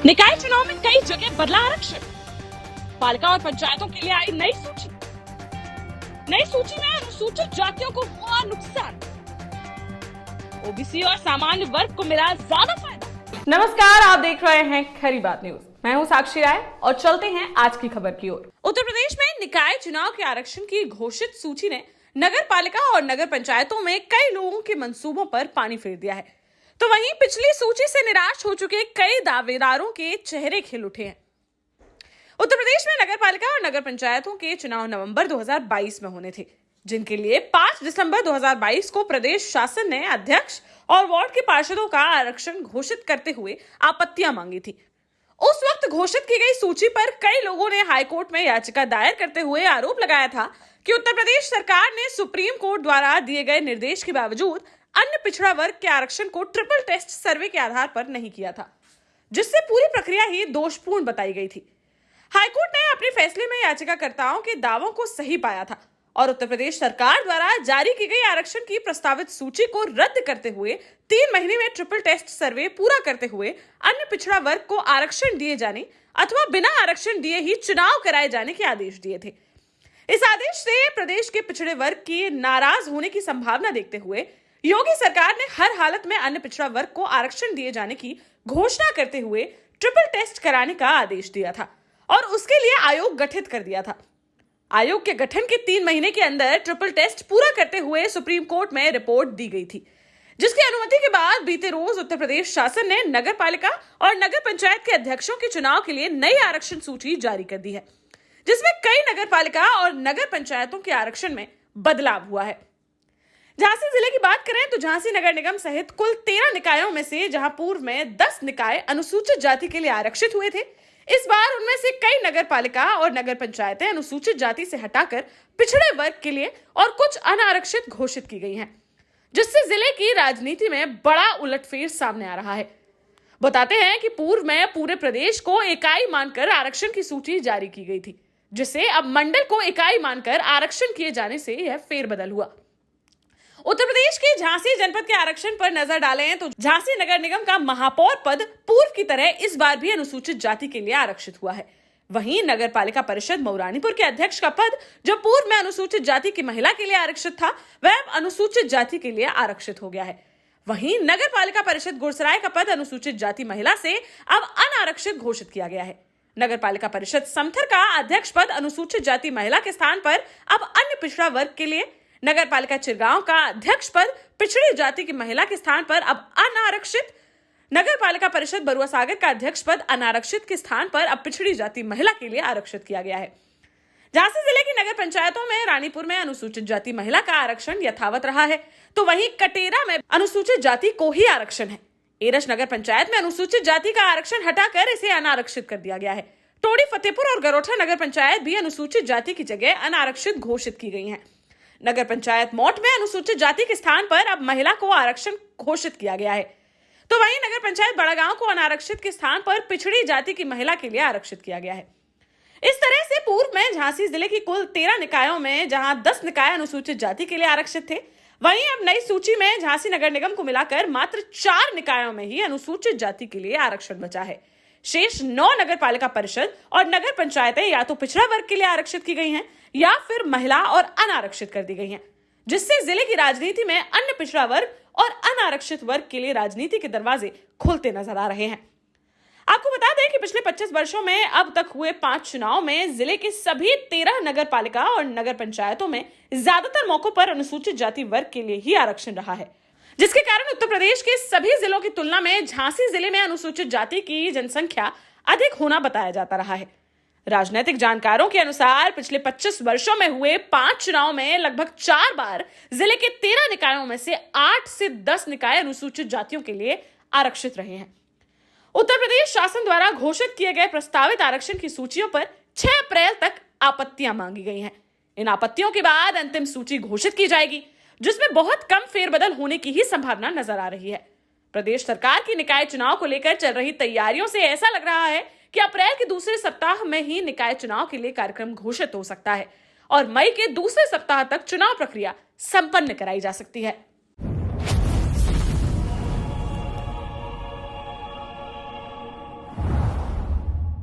निकाय चुनाव में कई जगह बदला आरक्षण। पालिका और पंचायतों के लिए आई नई सूची। नई सूची में अनुसूचित जातियों को हुआ नुकसान। ओबीसी और सामान्य वर्ग को मिला ज्यादा फायदा। नमस्कार, आप देख रहे हैं खरी बात न्यूज। मैं हूं साक्षी राय और चलते हैं आज की खबर की ओर। उत्तर प्रदेश में निकाय चुनाव के आरक्षण की घोषित सूची ने नगर पालिका और नगर पंचायतों में कई लोगों के मंसूबों पर पानी फेर दिया है, तो वहीं पिछली सूची से निराश हो चुके कई दावेदारों के चेहरे खिल उठे हैं। उत्तर प्रदेश में नगर पालिका और नगर पंचायतों के चुनाव नवंबर 2022 में होने थे, जिनके लिए 5 दिसंबर 2022 को प्रदेश शासन ने अध्यक्ष और वार्ड के पार्षदों का आरक्षण घोषित करते हुए आपत्तियां मांगी थी। उस वक्त घोषित की गई सूची पर कई लोगों ने हाईकोर्ट में याचिका दायर करते हुए आरोप लगाया था कि उत्तर प्रदेश सरकार ने सुप्रीम कोर्ट द्वारा दिए गए निर्देश के बावजूद अन्य पिछड़ा वर्ग के आरक्षण को ट्रिपल टेस्ट सर्वे के आधार पर नहीं किया था, जिससे पूरी प्रक्रिया ही दोषपूर्ण बताई गई थी। हाईकोर्ट ने अपने फैसले में याचिकाकर्ताओं के दावों को सही पाया था और उत्तर प्रदेश सरकार द्वारा जारी की गई आरक्षण की प्रस्तावित सूची को रद्द करते हुए 3 महीने में ट्रिपल टेस्ट सर्वे पूरा करते हुए अन्य पिछड़ा वर्ग को आरक्षण दिए जाने अथवा बिना आरक्षण दिए ही चुनाव कराए जाने के आदेश दिए थे। इस आदेश से प्रदेश के पिछड़े वर्ग की नाराज होने की संभावना देखते हुए योगी सरकार ने हर हालत में अन्य पिछड़ा वर्ग को आरक्षण दिए जाने की घोषणा करते हुए ट्रिपल टेस्ट कराने का आदेश दिया था और उसके लिए आयोग गठित कर दिया था। आयोग के गठन के 3 महीने के अंदर ट्रिपल टेस्ट पूरा करते हुए सुप्रीम कोर्ट में रिपोर्ट दी गई थी, जिसकी अनुमति के बाद बीते रोज उत्तर प्रदेश शासन ने नगर पालिका और नगर पंचायत के अध्यक्षों के चुनाव के लिए नई आरक्षण सूची जारी कर दी है, जिसमें कई नगर पालिका और नगर पंचायतों के आरक्षण में बदलाव हुआ है। झांसी जिले की बात करें तो झांसी नगर निगम सहित कुल 13 निकायों में से जहां पूर्व में 10 निकाय अनुसूचित जाति के लिए आरक्षित हुए थे, इस बार उनमें से कई नगर पालिका और नगर पंचायतें अनुसूचित जाति से हटाकर पिछड़े वर्ग के लिए और कुछ अनारक्षित घोषित की गई हैं, जिससे जिले की राजनीति में बड़ा उलटफेर सामने आ रहा है। बताते हैं कि पूर्व में पूरे प्रदेश को इकाई मानकर आरक्षण की सूची जारी की गई थी, जिससे अब मंडल को इकाई मानकर आरक्षण किए जाने से यह फेरबदल हुआ। उत्तर प्रदेश के झांसी जनपद के आरक्षण पर नजर डालें तो झांसी नगर निगम का महापौर पद पूर्व की तरह इस बार भी अनुसूचित जाति के लिए आरक्षित हुआ है। वहीं नगर पालिका परिषद मऊरानीपुर के अध्यक्ष का पद, जो पूर्व में अनुसूचित जाति की महिला के लिए आरक्षित था, वह अब अनुसूचित जाति के लिए आरक्षित हो गया है। वहीं नगर पालिका परिषद गुरसराय का पद अनुसूचित जाति महिला से अब अनारक्षित घोषित किया गया है। नगर पालिका परिषद समथर का अध्यक्ष पद अनुसूचित जाति महिला के स्थान पर अब अन्य पिछड़ा वर्ग के लिए, नगर पालिका चिरगांव का अध्यक्ष पद पिछड़ी जाति की महिला के स्थान पर अब अनारक्षित, नगर पालिका परिषद बरुआ सागर का अध्यक्ष पद अनारक्षित के स्थान पर अब पिछड़ी जाति महिला के लिए आरक्षित किया गया है। झांसी जिले की नगर पंचायतों में रानीपुर में अनुसूचित जाति महिला का आरक्षण यथावत रहा है, तो वहीं कटेरा में अनुसूचित जाति को ही आरक्षण है। एरस नगर पंचायत में अनुसूचित जाति का आरक्षण हटाकर इसे अनारक्षित कर दिया गया है। टोडी, फतेहपुर और गरोठा नगर पंचायत भी अनुसूचित जाति की जगह अनारक्षित घोषित की गई है। नगर पंचायत मोट में अनुसूचित जाति के स्थान पर अब महिला को आरक्षण घोषित किया गया है, तो वहीं नगर पंचायत बड़ागांव को अनारक्षित के स्थान पर पिछड़ी जाति की महिला के लिए आरक्षित किया गया है। इस तरह से पूर्व में झांसी जिले की कुल 13 निकायों में जहां 10 निकाय अनुसूचित जाति के लिए आरक्षित थे, वहीं अब नई सूची में झांसी नगर निगम को मिलाकर मात्र 4 निकायों में ही अनुसूचित जाति के लिए आरक्षण बचा है। शेष 9 नगर पालिका परिषद और नगर पंचायतें या तो पिछड़ा वर्ग के लिए आरक्षित की गई हैं या फिर महिला और अनारक्षित कर दी गई हैं, जिससे जिले की राजनीति में अन्य पिछड़ा वर्ग और अनारक्षित वर्ग के लिए राजनीति के दरवाजे खुलते नजर आ रहे हैं। आपको बता दें कि पिछले 25 वर्षों में अब तक हुए 5 चुनाव में जिले के सभी 13 नगर पालिका और नगर पंचायतों में ज्यादातर मौकों पर अनुसूचित जाति वर्ग के लिए ही आरक्षण रहा है, जिसके कारण उत्तर प्रदेश के सभी जिलों की तुलना में झांसी जिले में अनुसूचित जाति की जनसंख्या अधिक होना बताया जाता रहा है। राजनीतिक जानकारों के अनुसार पिछले 25 वर्षों में हुए 5 चुनाव में लगभग 4 बार जिले के 13 निकायों में से 8 से 10 निकाय अनुसूचित जातियों के लिए आरक्षित रहे हैं। उत्तर प्रदेश शासन द्वारा घोषित किए गए प्रस्तावित आरक्षण की सूचियों पर 6 अप्रैल तक आपत्तियां मांगी गई हैं। इन आपत्तियों के बाद अंतिम सूची घोषित की जाएगी, जिसमें बहुत कम फेरबदल होने की ही संभावना नजर आ रही है। प्रदेश सरकार की निकाय चुनाव को लेकर चल रही तैयारियों से ऐसा लग रहा है कि अप्रैल के दूसरे सप्ताह में ही निकाय चुनाव के लिए कार्यक्रम घोषित हो सकता है और मई के दूसरे सप्ताह तक चुनाव प्रक्रिया संपन्न कराई जा सकती है।